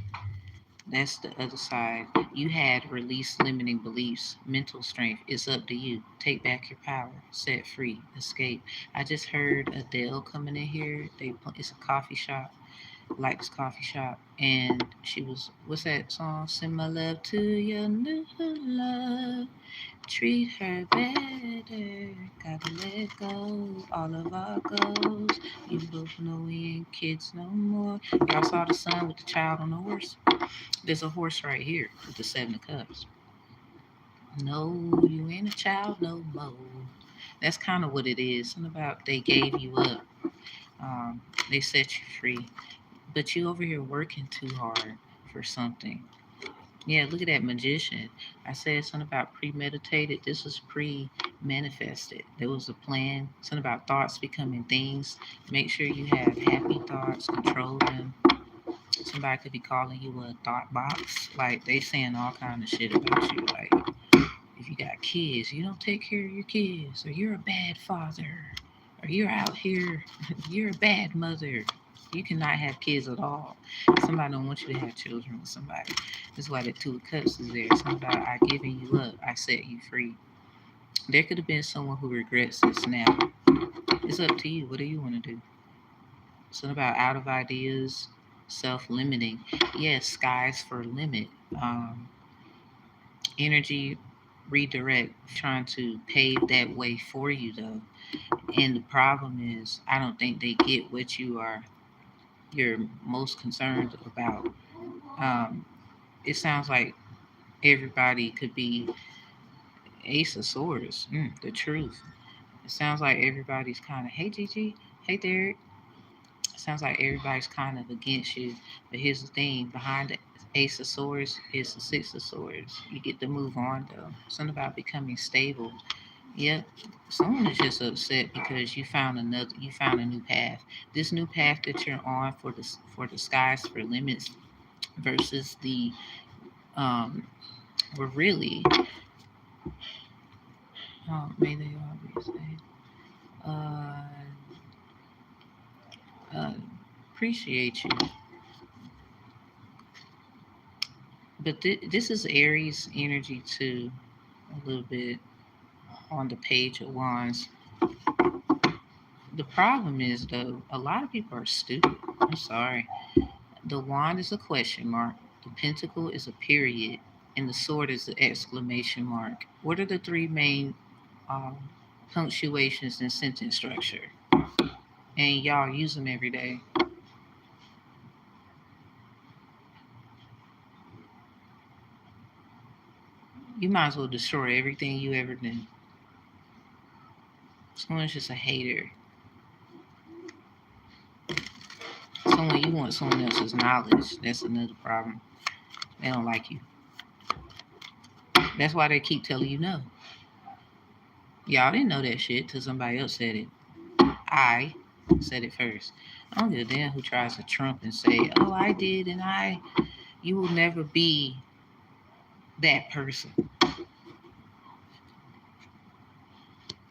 That's the other side. You had release limiting beliefs, mental strength. It's up to you. Take back your power. Set free. Escape. I just heard Adele coming in here. It's a coffee shop. Likes coffee shop, and she was what's that song? Send my love to your new love. Treat her better. Gotta let go. All of our goals. You both know we ain't kids no more. Y'all saw the son with the child on the horse? There's a horse right here with the Seven of Cups. No, you ain't a child no more. That's kind of what it is. Something about they gave you up. They set you free. But you over here working too hard for something. Yeah, look at that magician. I said something about premeditated. This was pre-manifested. There was a plan. Something about thoughts becoming things. Make sure you have happy thoughts. Control them. Somebody could be calling you a thought box. Like they saying all kind of shit about you. Like if you got kids, you don't take care of your kids, or you're a bad father, or you're out here, you're a bad mother. You cannot have kids at all. Somebody don't want you to have children with somebody. That's why the Two of Cups is there. Something about I giving you up, I set you free. There could have been someone who regrets this now. It's up to you. What do you want to do? Something about out of ideas, self-limiting. Yes, skies for limit. Energy redirect, trying to pave that way for you though. And the problem is, I don't think they get what you're most concerned about. Um, it sounds like everybody could be Ace of Swords. The truth. It sounds like everybody's kind of, hey Gigi, hey Derek. It sounds like everybody's kind of against you. But here's the thing: behind the Ace of Swords is the Six of Swords. You get to move on though. Something about becoming stable. Yep. Someone is just upset because you found a new path. This new path that you're on for the skies for limits versus the um were really may they all be saved. Uh, uh appreciate you. But this is Aries energy too, a little bit on the page of wands. The problem is though, a lot of people are stupid. I'm sorry. The wand is a question mark, the pentacle is a period, and the sword is an exclamation mark. What are the three main um, punctuations in sentence structure? And y'all use them every day. You might as well destroy everything you ever did. Someone's just a hater. Someone you want someone else's knowledge. That's another problem. They don't like you. That's why they keep telling you no. Y'all didn't know that shit till somebody else said it. I said it first. I don't give a damn who tries to trump and say, "Oh, I did," and I. You will never be that person.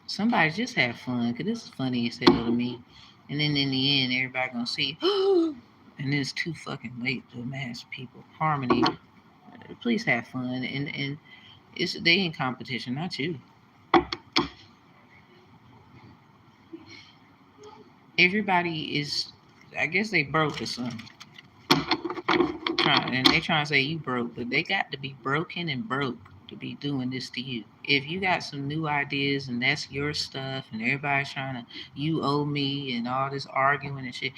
Somebody just have fun, because this is funny as hell to me. And then in the end, everybody gonna see, and then it's too fucking late to amass people. Harmony, please have fun. And it's they in competition, not you. Everybody is, I guess they broke or something. And they trying to say you broke, but they got to be broken and broke to be doing this to you. If you got some new ideas and that's your stuff, and everybody's trying to, you owe me and all this arguing and shit.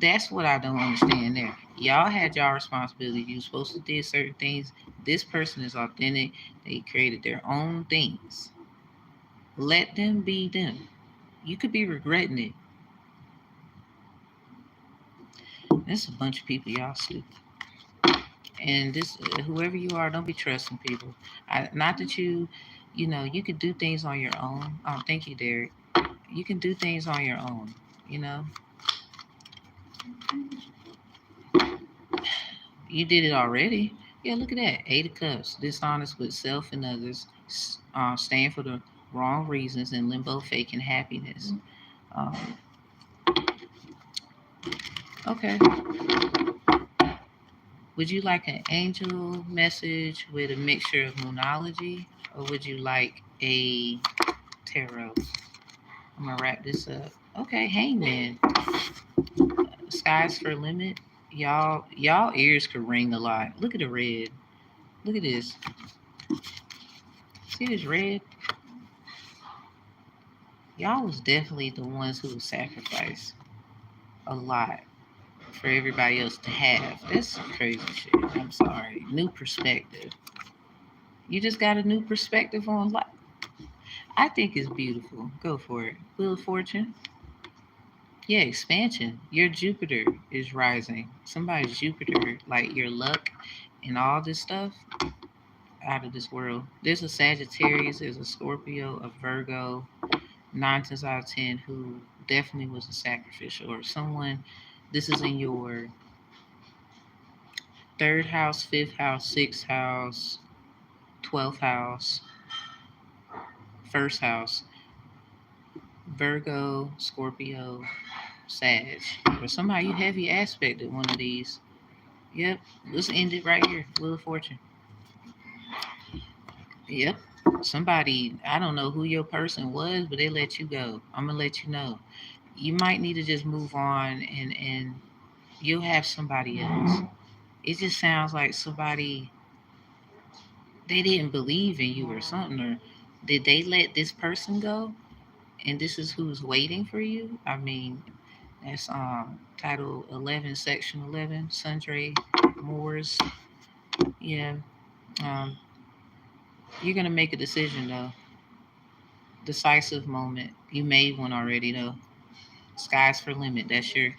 That's what I don't understand there. Y'all had y'all responsibility. You supposed to do certain things. This person is authentic. They created their own things. Let them be them. You could be regretting it. There's a bunch of people, y'all stupid. And this, whoever you are, don't be trusting people. Not that you could do things on your own. Thank you, Derek. You can do things on your own. You know, you did it already. Yeah, look at that. 8 of Cups, dishonest with self and others, staying for the wrong reasons, and limbo, faking happiness. Um, okay. Would you like an angel message with a mixture of moonology, or would you like a tarot? I'm gonna wrap this up. Okay, Hangman. Skies for limit. Y'all ears could ring a lot. Look at the red. Look at this. See this red? Y'all was definitely the ones who sacrificed a lot for everybody else to have. That's some crazy shit. I'm sorry. New perspective. You just got a new perspective on life. I think it's beautiful. Go for it. Wheel of Fortune. Yeah, expansion. Your Jupiter is rising. Somebody's Jupiter, like your luck and all this stuff, out of this world. There's a Sagittarius, there's a Scorpio, a Virgo, 9 times out of 10, who definitely was a sacrificial, or someone. This is in your third house, fifth house, sixth house, 12th house, first house. Virgo, Scorpio, Sag. Or somebody you heavy aspected one of these. Yep. Let's end it right here. Wheel of Fortune. Yep. Somebody, I don't know who your person was, but they let you go. I'm gonna let you know. You might need to just move on, and you'll have somebody else. It just sounds like somebody, they didn't believe in you or something, or did they let this person go? And this is who's waiting for you. I mean, that's Title 11, Section 11, Sundre Moores. Yeah. Um, you're gonna make a decision though. Decisive moment. You made one already though. Sky's for limit. That's your.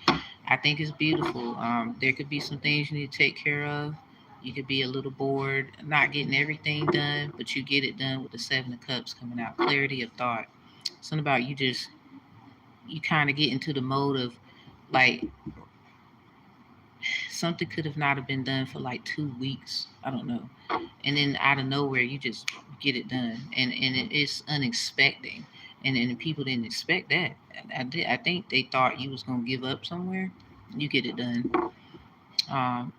I think it's beautiful. There could be some things you need to take care of. You could be a little bored, not getting everything done, but you get it done with the 7 of Cups coming out. Clarity of thought. Something about you kind of get into the mode of, like, something could have not have been done for like 2 weeks. I don't know. And then out of nowhere, you just get it done. And it's unexpected. And then people didn't expect that. I think they thought you was going to give up somewhere. You get it done. Um,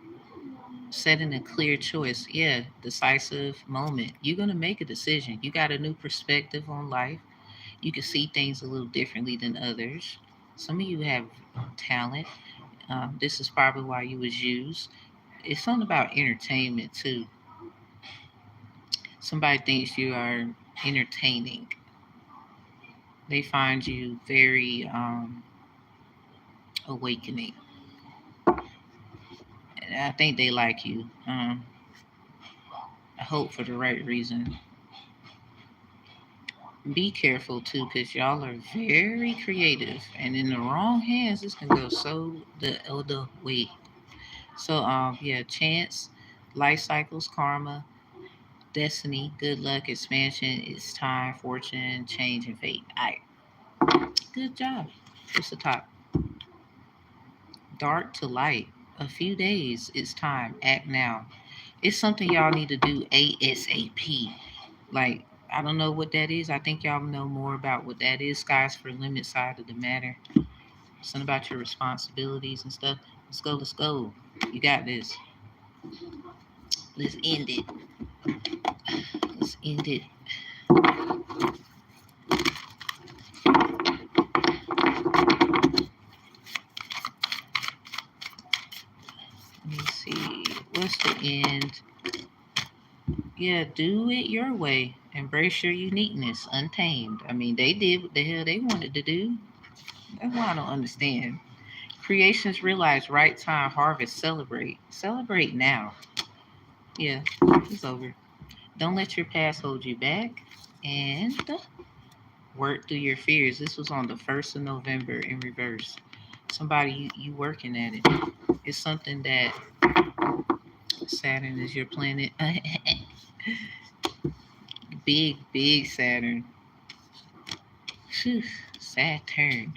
Setting a clear choice. Yeah, decisive moment. You're going to make a decision. You got a new perspective on life. You can see things a little differently than others. Some of you have talent. This is probably why you was used. It's something about entertainment too. Somebody thinks you are entertaining. They find you very awakening. And I think they like you. I hope for the right reason. Be careful too, because y'all are very creative, and in the wrong hands, this can go so the other way. So yeah, chance. Life cycles, karma, destiny, good luck, expansion, it's time, fortune, change, and fate. All right, good job. What's the top? Dark to light. A few days. It's time. Act now. It's something y'all need to do ASAP. Like, I don't know what that is. I think y'all know more about what that is. Skies for limit side of the matter. Something about your responsibilities and stuff. Let's go. Let's go. You got this. Let's end it. Let's end it. Let me see. What's the end? Yeah, do it your way. Embrace your uniqueness, untamed. I mean, they did what the hell they wanted to do. That's why I don't understand. Creations realize right time, harvest, celebrate. Celebrate now. Yeah, it's over. Don't let your past hold you back. And work through your fears. This was on the 1st of November in reverse. Somebody, you working at it. It's something that Saturn is your planet. Big, big Saturn. Whew, Saturn.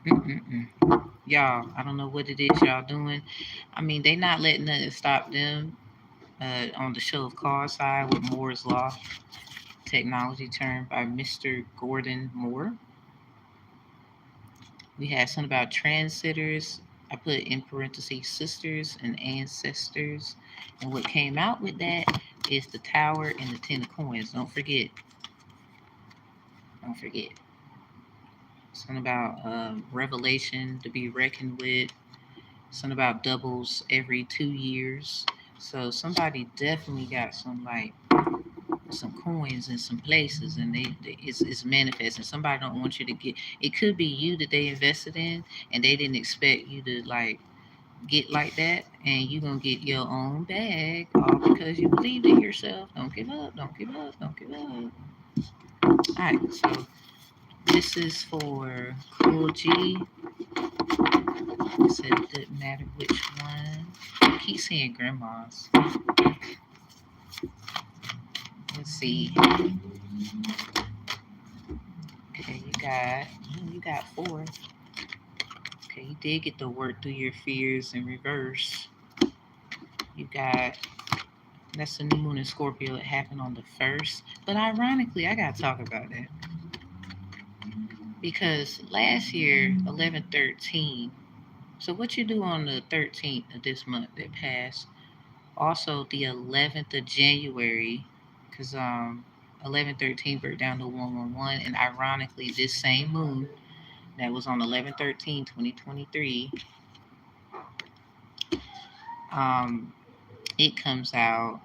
Mm-mm-mm. Y'all, I don't know what it is y'all doing. I mean, they not letting nothing stop them. On the show of cards side with Moore's Law, technology term by Mr. Gordon Moore. We had something about transitters. I put in parentheses sisters and ancestors. And what came out with that is the tower and the 10 of coins. Don't forget. Don't forget. Something about revelation to be reckoned with. Something about doubles every 2 years. So somebody definitely got some coins in some places, and it's manifesting. Somebody don't want you to get. It could be you that they invested in, and they didn't expect you to like get like that, and you gonna get your own bag all because you believed in yourself. Don't give up. Don't give up. Don't give up. All right, so this is for Cool G. I said it didn't matter which one. I keep seeing grandmas. Let's see. Okay, you got four. Okay, you did get to work through your fears in reverse. You got that's the new moon in Scorpio. It happened on the 1st. But ironically, I gotta talk about that. Because last year, 11/13. So what you do on the 13th of this month that passed? Also the 11th of January, because 11/13 broke down to 111, and ironically, this same moon that was on 11/13/2023, um, it comes out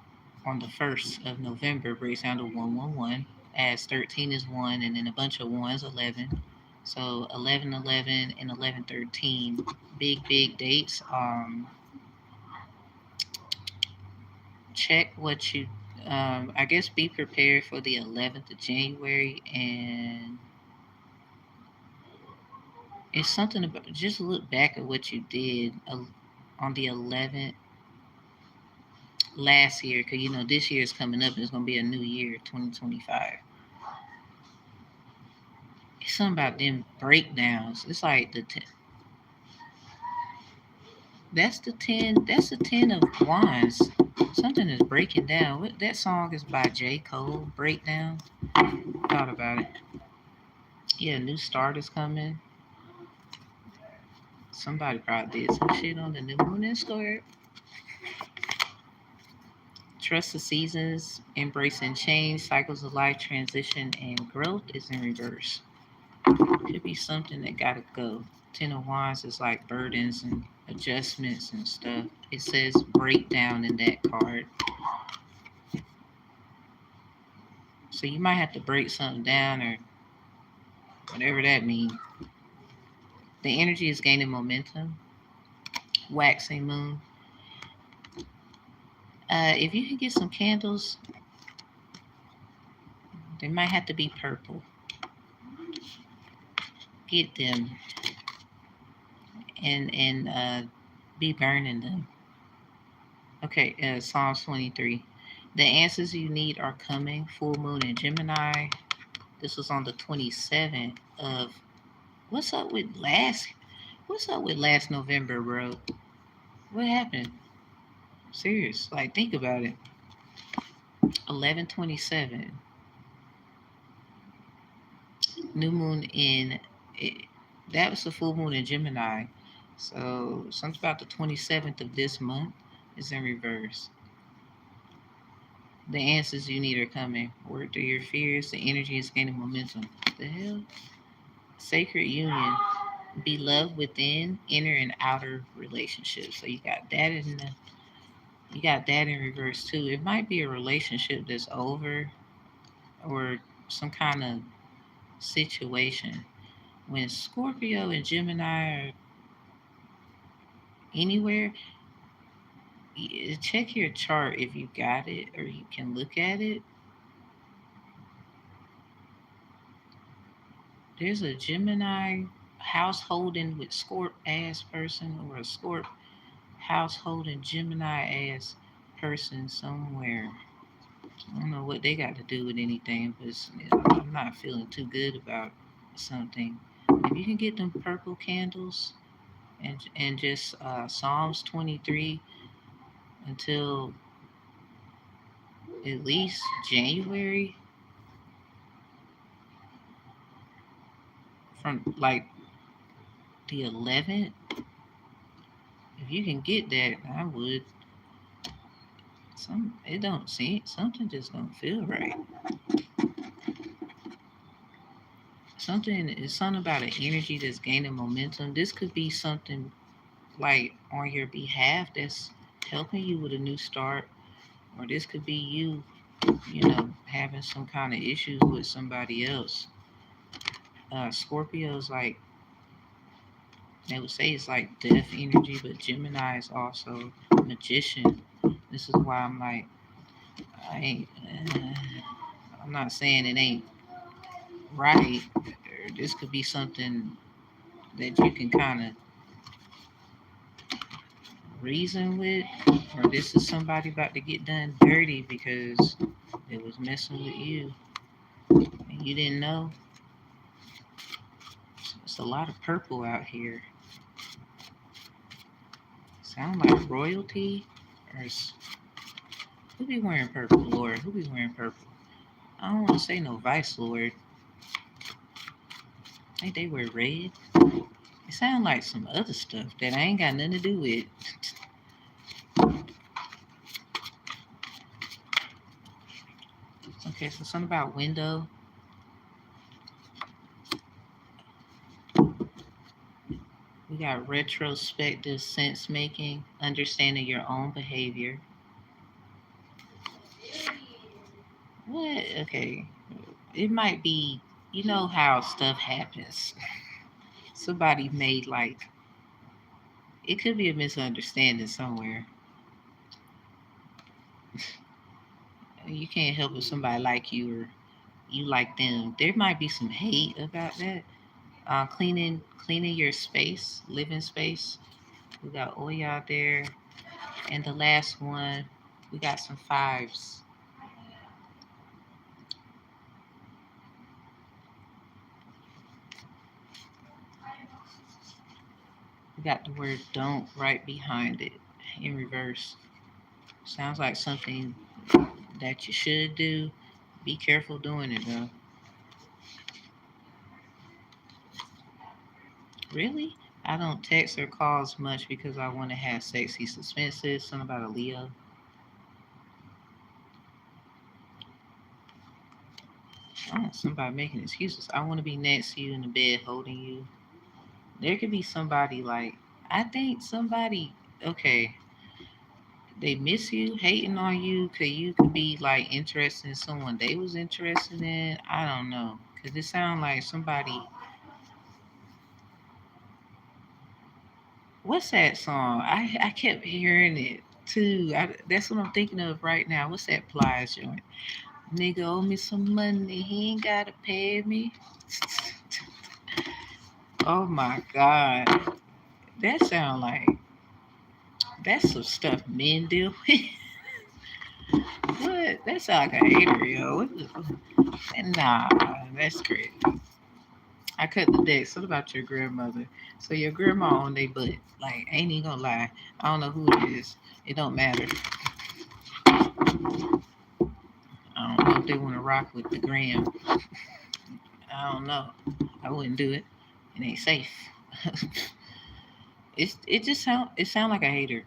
on the 1st of November, breaks down to 111, as 13 is 1, and then a bunch of ones, 11. So 11/11 and 11/13, big, big dates. Check what you, I guess be prepared for the 11th of January, and it's something about, just look back at what you did on the 11th last year, because you know this year is coming up and it's going to be a new year, 2025. It's something about them breakdowns. It's like that's the 10, that's the 10 of wands. Something is breaking down. That song is by J. Cole, Breakdown. Thought about it. Yeah, new start is coming. Somebody probably did some shit on the new moon in Square. Trust the seasons, embracing change, cycles of life, transition, and growth is in reverse. Could be something that gotta go. 10 of Wands is like burdens and adjustments and stuff. It says breakdown in that card. So you might have to break something down or whatever that means. The energy is gaining momentum. Waxing moon. If you can get some candles, they might have to be purple. Get them and be burning them. Okay, Psalms 23. The answers you need are coming. Full moon in Gemini. This was on the 27th of what's up with last November, bro? What happened? Serious. Like think about it. 11/27. New moon in it, that was the full moon in Gemini. So something about the 27th of this month is in reverse. The answers you need are coming. Work through your fears. The energy is gaining momentum. What the hell? Sacred union. Be loved within inner and outer relationships. So you got that in reverse too. It might be a relationship that's over or some kind of situation. When Scorpio and Gemini are anywhere, check your chart if you got it or you can look at it. There's a Gemini householding with Scorp ass person or a Scorp householding Gemini ass person somewhere. I don't know what they got to do with anything, but I'm not feeling too good about something. If you can get them purple candles and just Psalms 23 until at least January, from like the 11th, if you can get that, I would. It don't see something just don't feel right. Something about an energy that's gaining momentum. This could be something like on your behalf that's helping you with a new start, or this could be you, having some kind of issues with somebody else. Scorpio's like they would say it's like death energy, but Gemini is also magician. This is why I'm like, I ain't. I'm not saying it ain't right. Or this could be something that you can kind of reason with, or this is somebody about to get done dirty because it was messing with you and you didn't know. It's a lot of purple out here. Sound like royalty, or who be wearing purple, Lord? Who be wearing purple? I don't want to say no vice lord. I think they wear red. It sound like some other stuff that I ain't got nothing to do with. Okay, so something about window. We got retrospective sense making, understanding your own behavior. What? Okay. It might be, you know how stuff happens. Somebody made like, it could be a misunderstanding somewhere. You can't help if somebody like you or you like them. There might be some hate about that. Cleaning your space, living space. We got oil out there. And the last one, we got some fives. We got the word don't right behind it in reverse. Sounds like something that you should do. Be careful doing it though. Really? I don't text or calls much because I want to have sexy suspenses. Something about a Leo. Oh, somebody making excuses. I want to be next to you in the bed holding you. There could be somebody like, I think somebody, okay, they miss you, hating on you, cause you could be like interested in someone they was interested in. I don't know, cause it sounds like somebody. What's that song? I kept hearing it too. That's what I'm thinking of right now. What's that Plies joint? Nigga owe me some money. He ain't gotta pay me. Oh my god, that sound like That's some stuff men do. What? That sound like a hater, yo. Nah, that's great. I cut the deck. So what about your grandmother? So your grandma on they butt. Like, ain't even gonna lie. I don't know who it is. It don't matter. I don't know if they want to rock with the gram. I don't know. I wouldn't do it. It ain't safe. It sound like a hater.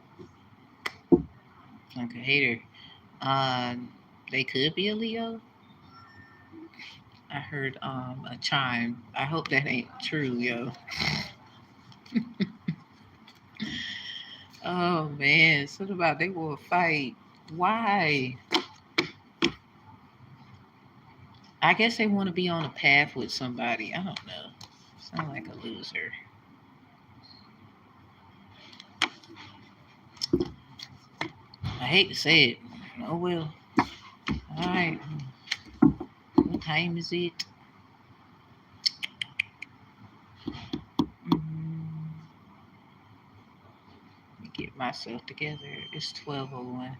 Like a hater. Uh, they could be a Leo. I heard a chime. I hope that ain't true, yo. Oh man, something about they will fight. Why? I guess they want to be on a path with somebody. I don't know. Sound like a loser. I hate to say it. Oh well. All right. What time is it? Let me get myself together. It's 12:01.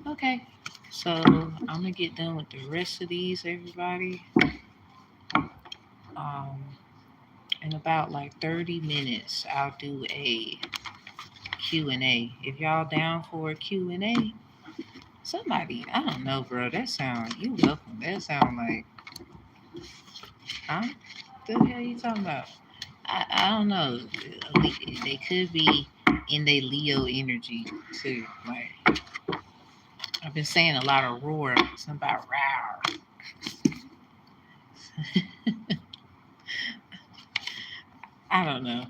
Okay. So I'm gonna get done with the rest of these, everybody. Um, in about like 30 minutes, I'll do a Q&A. If y'all down for a Q&A, somebody, I don't know, bro. That sound, you welcome. That sound like, huh? The hell you talking about? I don't know. They could be in their Leo energy too. Like I've been saying a lot of roar. Something about roar. I don't know.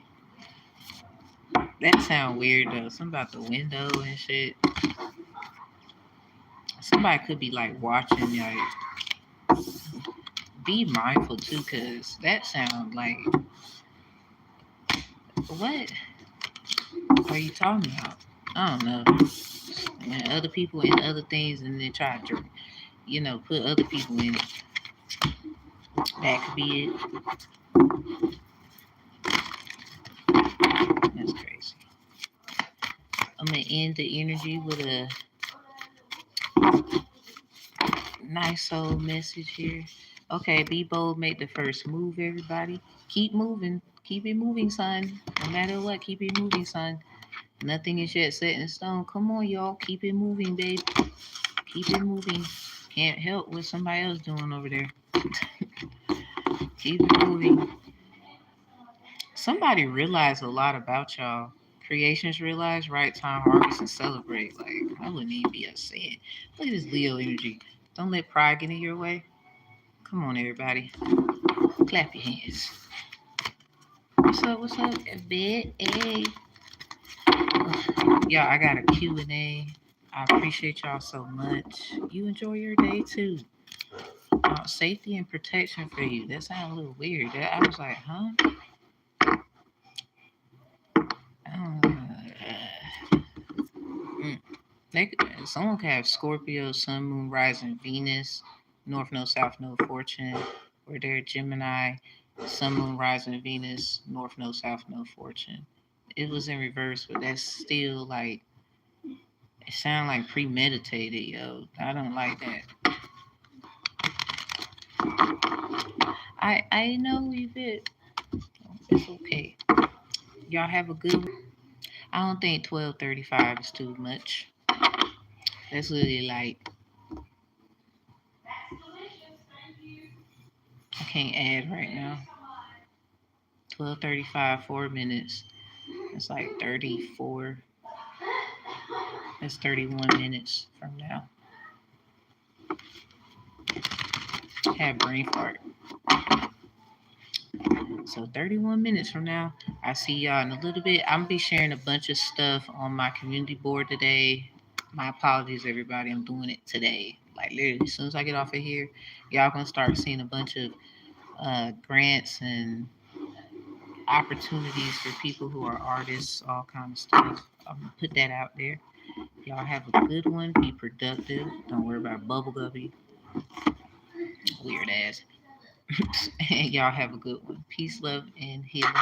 That sound weird though. Something about the window and shit. Somebody could be like watching. Like be mindful too, cause that sound like what are you talking about? I don't know. When other people in other things and they try to, put other people in it. That could be it. That's crazy. I'm gonna end the energy with a nice old message here. Okay, be bold, make the first move, everybody. Keep moving. Keep it moving, son. No matter what, keep it moving, son. Nothing is yet set in stone. Come on, y'all. Keep it moving, babe. Keep it moving. Can't help what somebody else doing over there. Keep it moving. Somebody realized a lot about y'all. Creations realize, right time, harvest, and celebrate. Like, I wouldn't even be upset. Look at this Leo energy. Don't let pride get in your way. Come on, everybody. Clap your hands. What's up? What's up? Bed. Hey. Y'all, I got a Q&A. I appreciate y'all so much. You enjoy your day too. Safety and protection for you. That sounds a little weird. I was like, huh? Mm. Someone could have Scorpio, Sun, Moon, Rising, Venus, North Node, South Node, Fortune, or they're Gemini, Sun, Moon, Rising, Venus, North Node, South Node, Fortune. It was in reverse, but that's still like it sounds like premeditated, yo. I don't like that. I know we bit. It's okay. Y'all have a good one. I don't think 12:35 is too much. That's really like I can't add right now. 12:35, 4 minutes. It's like 34. That's 31 minutes from now. Have brain fart. So 31 minutes from now, I see y'all in a little bit. I'm gonna be sharing a bunch of stuff on my community board today. My apologies, everybody. I'm doing it today. Like literally, as soon as I get off of here, y'all gonna start seeing a bunch of grants and opportunities for people who are artists, all kind of stuff. I'm gonna put that out there. Y'all have a good one. Be productive. Don't worry about bubble guppies. Weird ass. And y'all have a good one. Peace, love, and healing.